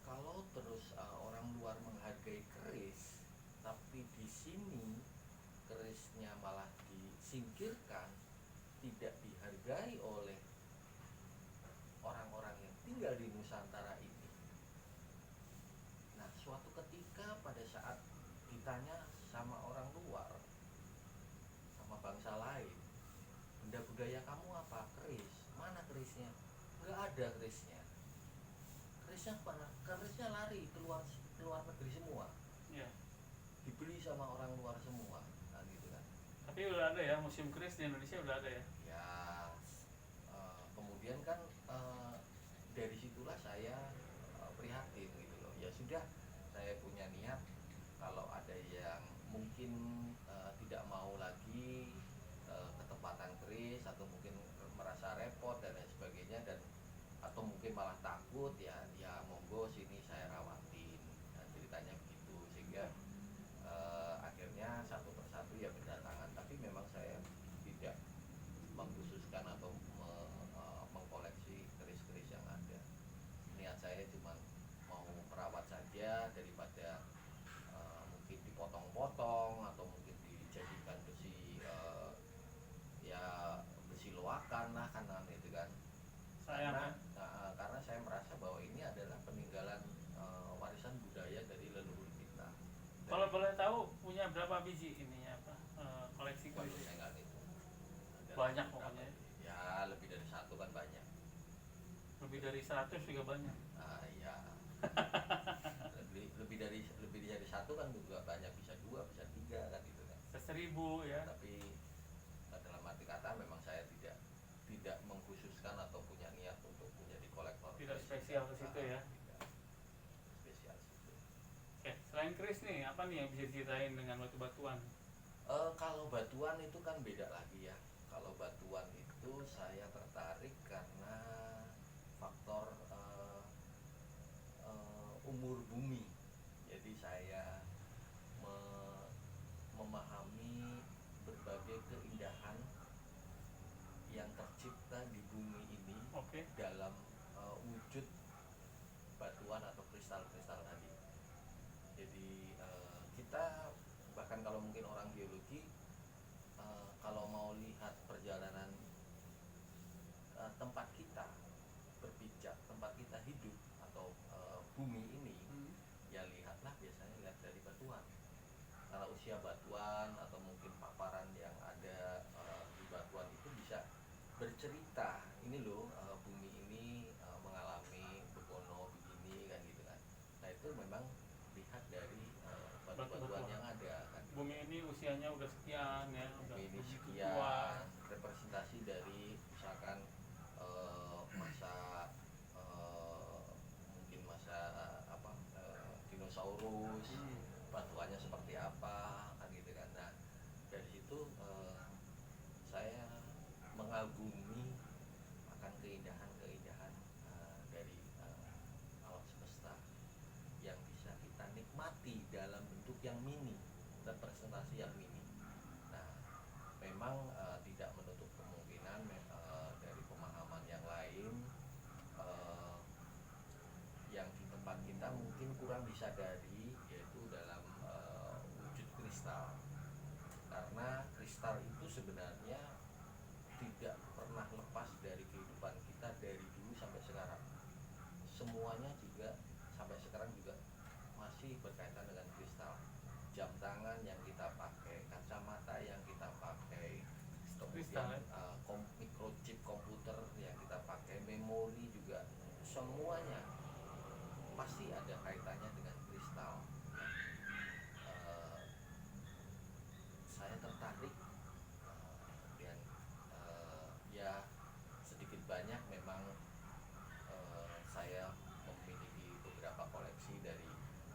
kalau terus orang luar menghargai keris, tapi di sini kerisnya malah disingkirkan, tidak dihargai oleh orang-orang yang tinggal di Nusantara ini. Nah, suatu ketika pada saat ditanya sama orang luar, sama bangsa lain, benda budaya kamu apa? Keris. Mana kerisnya? Nggak ada kerisnya. Kerisnya mana? Kerisnya lari keluar negeri semua, Iya. dibeli sama orang luar semua. Nah, gitu kan. Tapi udah ada ya museum keris di Indonesia, udah ada ya. Ya, kemudian kan dari situlah saya prihatin gitu loh. Ya sudah, saya punya niat kalau ada yang mungkin tidak mau lagi ketempatan keris, atau mungkin merasa repot dan lain sebagainya, dan atau mungkin malah takut ya, ya monggo sini saya rawatin. Nah, ceritanya begitu, sehingga akhirnya satu persatu ya berdatangan. Tapi memang saya tidak mengkhususkan atau mengkoleksi keris-keris yang ada. Niat saya cuma mau merawat saja, daripada mungkin dipotong-potong atau mungkin dijadikan besi, ya besi loakan lah kan itu kan. Sayang Karena ya. karena saya merasa bahwa ini adalah peninggalan warisan budaya dari leluhur kita. Kalau boleh tahu punya berapa biji ini apa koleksi Waduh, keris? saya nggak ngitung. Banyak Berapa? pokoknya. Ya lebih dari satu kan banyak. Lebih dari 100 juga banyak. Ya lebih dari satu kan juga banyak, bisa dua, bisa tiga kan gitu kan. 1000 ya. Tapi dalam arti kata memang saya tidak mengkhususkan atau punya niat untuk menjadi kolektor. Tidak keris. spesial ke situ ya. Tidak spesial situ. Oke, selain keris nih, apa nih yang bisa diceritain dengan batu-batuan? Kalau batuan itu kan beda lagi ya. Kalau batuan itu saya tertarik karena faktor umur bumi. Jadi saya memahami berbagai keindahan yang tercipta di bumi ini Oke. dalam kita bahkan kalau mungkin orang geologi kalau mau lihat perjalanan tempat kita berpijak, tempat kita hidup atau bumi ini, ya lihatlah biasanya lihat dari batuan. Karena usia batuan atau mungkin paparan yang ada di batuan itu bisa bercerita, ini loh bumi ini mengalami begono begini kan gitu kan. Nah itu memang lihat dari batu-batuan yang ada kan. Bumi ini usianya udah sekian ya, udah Bumi ini begitu tua. sekian, representasi dari misalkan masa mungkin masa dinosaurus, batuannya seperti apa kan gitu kan. Nah dari situ saya mengagumi akan keindahan-keindahan dari alam semesta yang bisa kita nikmati dalam bentuk yang mini, representasi yang mini. Nah memang tidak menutup kemungkinan dari pemahaman yang lain yang di tempat kita mungkin kurang disadari, yaitu dalam wujud kristal. Karena kristal itu sebenarnya tidak pernah lepas dari kehidupan kita dari dulu sampai sekarang. Semuanya juga sampai sekarang juga masih berkaitan dengan kristal. Jam tangan yang kita pakai, kacamata yang kita pakai, Kristal, kemudian microchip komputer yang kita pakai, memori juga, semuanya pasti ada kaitannya dengan kristal. Saya tertarik dan ya sedikit banyak memang saya memiliki beberapa koleksi dari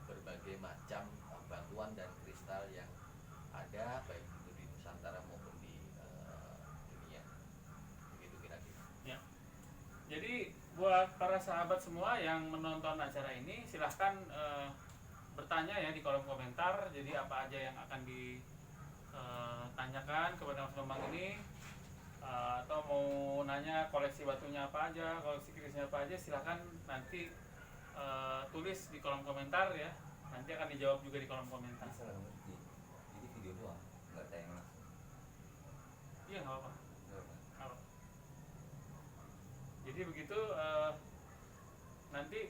berbagai macam batuan dan kristal yang ada, baik itu di Nusantara maupun di dunia. Begitu kira-kira. Ya. Jadi buat para sahabat semua yang menonton acara ini, silahkan bertanya ya di kolom komentar. Jadi apa aja yang akan ditanyakan kepada Mas Bambang ini, atau mau nanya koleksi batunya apa aja, koleksi kerisnya apa aja, silahkan nanti tulis di kolom komentar ya. Nanti akan dijawab juga di kolom komentar. Bisa lah, jadi video doang, nggak tayang langsung. Iya, nggak apa-apa. Nggak apa. Nggak apa-apa. Jadi begitu nanti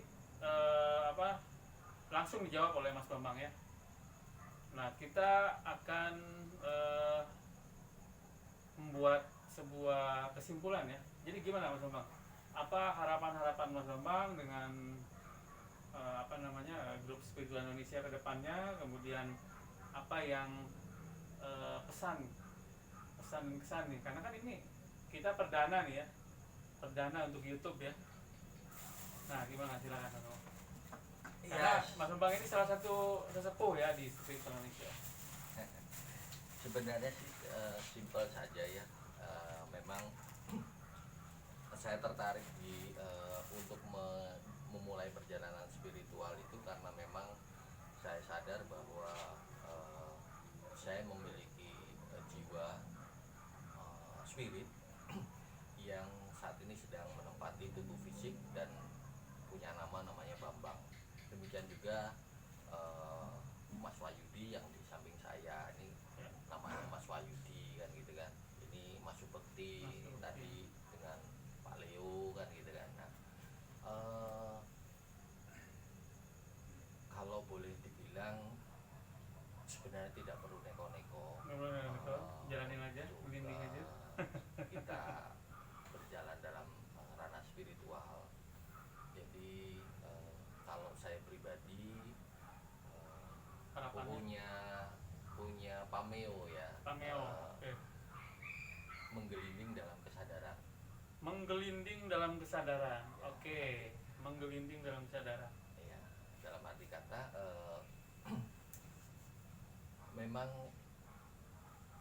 langsung dijawab oleh Mas Bambang ya. Nah, kita akan membuat sebuah kesimpulan ya. Jadi gimana Mas Bambang? Apa harapan-harapan Mas Bambang dengan grup Spiritual Indonesia ke depannya, kemudian apa yang pesan kesan nih, karena kan ini kita perdana nih ya, perdana untuk YouTube ya. Nah gimana, silakan Mas Bambang. Karena Mas Bambang ini salah satu sesepuh ya di Spiritual Indonesia. Sebenarnya sih simpel saja ya. Memang saya tertarik untuk memulai perjalanan spiritual itu karena memang saya sadar bahwa saya memiliki jiwa spirit yang saat ini sedang menempati tubuh fisik dan punya namanya Bambang. Demikian juga Mas Wahyudi yang di samping saya ini namanya Mas Wahyudi kan gitu kan. Ini Mas Supekti tadi dengan Pak Leo kan gitu kan. Nah, kalau boleh dibilang sebenarnya tidak perlu neko-neko. Jalanin aja, merinding aja. Kita berjalan dalam ranah spiritual. Jadi kalau saya pribadi Harapannya punya pameo ya. Pameo. Oke. Menggelinding dalam kesadaran. Menggelinding dalam kesadaran. Oke, menggelinding dalam kesadaran. Ya, dalam arti kata memang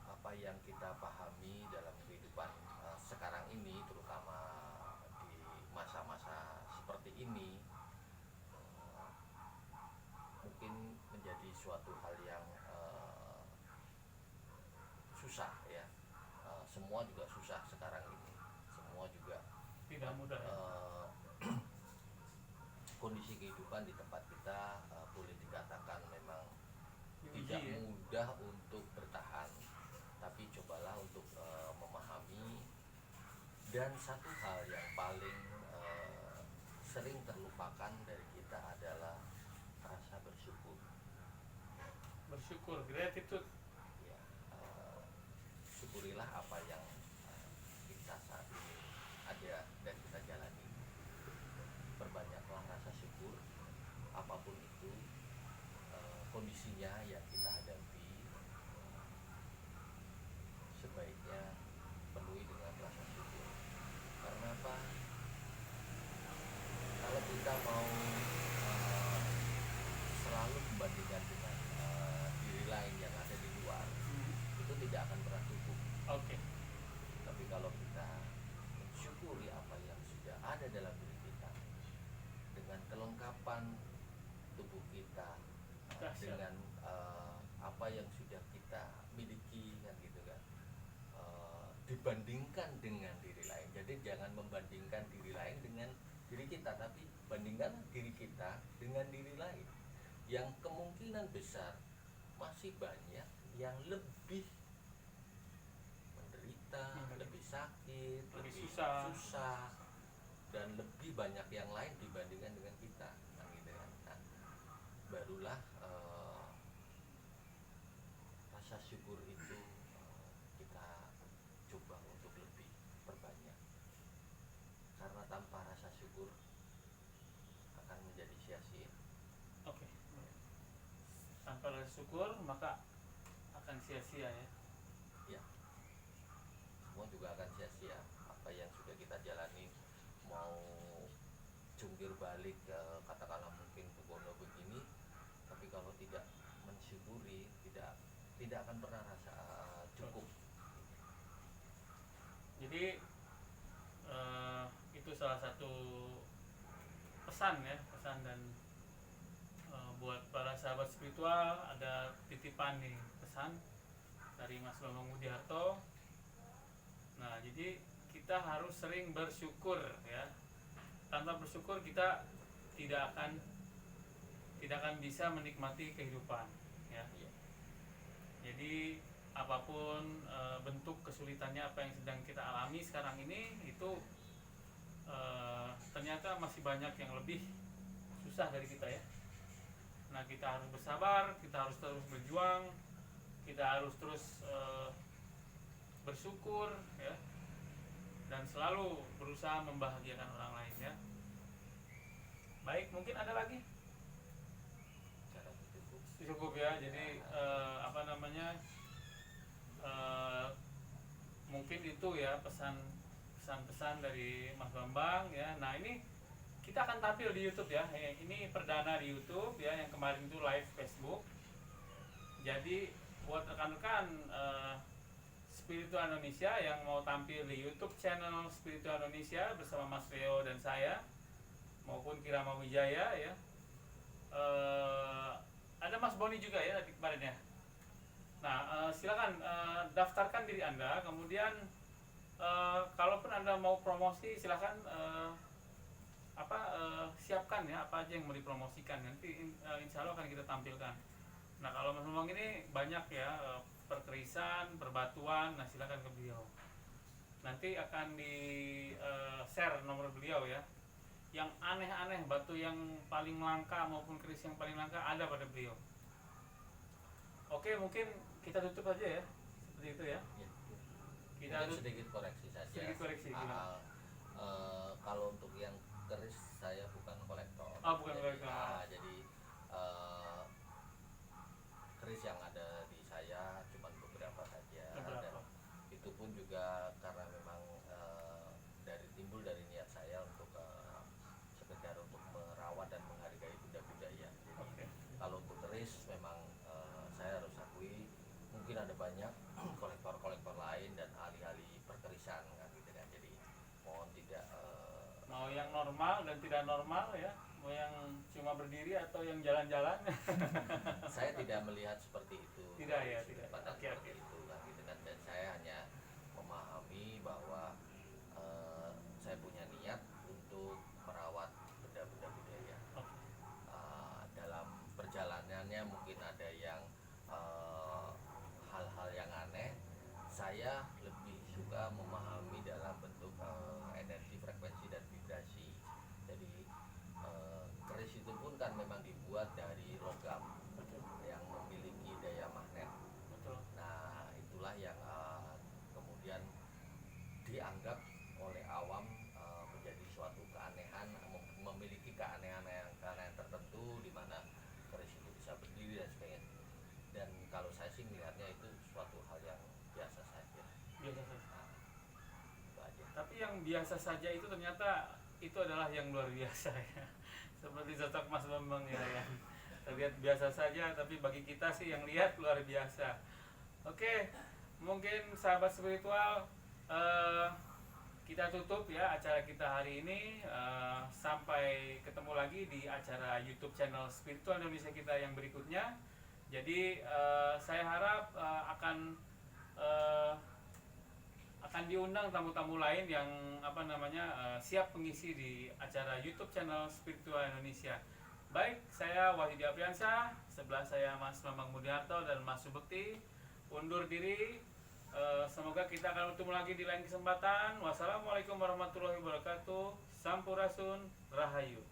apa yang kita pahami dalam kehidupan sekarang ini, terutama di masa-masa seperti ini, mungkin menjadi suatu hal yang susah ya. Semua juga susah sekarang ini. Semua juga Tidak mudah ya. Kondisi kehidupan di tempat kita boleh dikatakan memang tidak ya. mudah untuk bertahan, tapi cobalah untuk memahami. Dan satu hal yang paling sering terlupakan dari kita adalah rasa bersyukur. Bersyukur, gratitude. Ya, syukurilah apa yang kita saat ini ada dan kita jalani. Perbanyaklah rasa syukur apapun itu kondisinya yang kita hadapi, sebaiknya penuhi dengan rasa syukur. Karena apa? Kalau kita mau selalu membandingkan dengan diri lain yang ada di luar, itu tidak akan pernah cukup. Oke. Tapi kalau kita mensyukuri apa yang sudah ada dalam diri kita, dengan kelengkapan tubuh kita, Dahsyat. dengan apa yang sudah kita miliki, kan gitu kan, dibandingkan dengan diri lain. Jadi jangan membandingkan diri lain dengan diri kita, tapi bandingkan diri kita dengan diri lain yang kemungkinan besar masih banyak yang lebih menderita, lebih sakit, Lebih susah. susah, dan lebih banyak yang lain dibandingkan dengan kita, kan gitu kan. Nah, barulah rasa syukur itu kita coba untuk lebih perbanyak, karena tanpa rasa syukur akan menjadi sia-sia. Oke. Tanpa rasa syukur maka akan sia-sia ya. Ya, semua juga akan sia-sia. Apa yang sudah kita jalani, mau jungkir balik katakanlah mungkin Bukono begini, tapi kalau tidak mensyukuri, tidak akan pernah rasa cukup. Jadi itu salah satu pesan ya, pesan. Dan buat para sahabat spiritual ada titipan nih, pesan dari Mas Bambang Mudiarto. Nah, jadi kita harus sering bersyukur ya. Tanpa bersyukur kita tidak akan bisa menikmati kehidupan ya. Iya. Jadi apapun bentuk kesulitannya apa yang sedang kita alami sekarang ini, itu ternyata masih banyak yang lebih susah dari kita ya. Nah, kita harus bersabar, kita harus terus berjuang, kita harus terus bersyukur ya, dan selalu berusaha membahagiakan orang lain ya. Baik, mungkin ada lagi? Cara cukup. Cukup ya. Jadi apa namanya, mungkin itu ya pesan-pesan dari Mas Bambang ya. Nah, ini kita akan tampil di YouTube ya. Ini perdana di YouTube ya, yang kemarin itu live Facebook. Jadi buat rekan-rekan Spiritual Indonesia yang mau tampil di YouTube channel Spiritual Indonesia bersama Mas Leo dan saya maupun Kirama Wijaya ya. Ada Mas Boni juga ya tadi kemarin ya. Nah, silakan daftarkan diri Anda, kemudian kalaupun Anda mau promosi silakan siapkan ya apa aja yang mau dipromosikan, nanti insya Allah akan kita tampilkan. Nah, kalau Mas Bambang ini banyak ya perkerisan, perbatuan, nah silakan ke beliau. Nanti akan di share nomor beliau ya. Yang aneh-aneh, batu yang paling langka maupun keris yang paling langka ada pada beliau. Oke, mungkin kita tutup aja ya, seperti itu ya. Ya. Kita Mungkin sedikit koreksi saja. Sedikit koreksi, gimana? Kalau untuk yang keris saya bukan kolektor. Bukan Jadi, kolektor. jadi keris yang ada di saya cuma beberapa saja. Beberapa. Dan itu pun juga karena memang timbul dari niat saya untuk sekedar untuk merawat dan menghargai benda budaya. Jadi Oke. kalau untuk keris memang saya harus akui mungkin ada banyak kolektor-kolektor lain dan ahli-ahli perkerisan, kan gitu kan. Jadi mohon tidak Mau yang normal dan tidak normal ya, mau yang cuma berdiri atau yang jalan-jalan. saya tidak melihat seperti itu. Tidak ya, Sudut tidak. pandang Oke, seperti oke. itu, kan gitu kan. Dan saya hanya memahami bahwa saya punya niat untuk merawat benda-benda budaya. Oke. Dalam perjalanannya mungkin ada yang saya lebih suka memahami dalam bentuk energi, frekuensi, dan vibrasi. Jadi keris itu pun kan memang dibuat dari logam Betul. yang memiliki daya magnet. Betul. Nah, itulah yang kemudian dianggap oleh awam menjadi suatu keanehan, memiliki keanehan tertentu di mana keris itu bisa berdiri dan sebagainya. Dan kalau saya sih melihatnya itu suatu hal yang biasa saja. Biasa saja. Nah, itu aja. Tapi yang biasa saja itu ternyata itu adalah yang luar biasa ya. Seperti sosok Mas Bambang ya, yang terlihat biasa saja, tapi bagi kita sih yang lihat luar biasa. Oke, mungkin sahabat spiritual, kita tutup ya acara kita hari ini. Sampai ketemu lagi di acara YouTube channel Spiritual Indonesia kita yang berikutnya. Jadi saya harap akan diundang tamu-tamu lain yang siap mengisi di acara YouTube channel Spiritual Indonesia. Baik, saya Wahyudi Apriansyah, sebelah saya Mas Bambang Mudiharto dan Mas Subekti undur diri. Semoga kita akan bertemu lagi di lain kesempatan. Wassalamualaikum warahmatullahi wabarakatuh. Sampurasun Rahayu.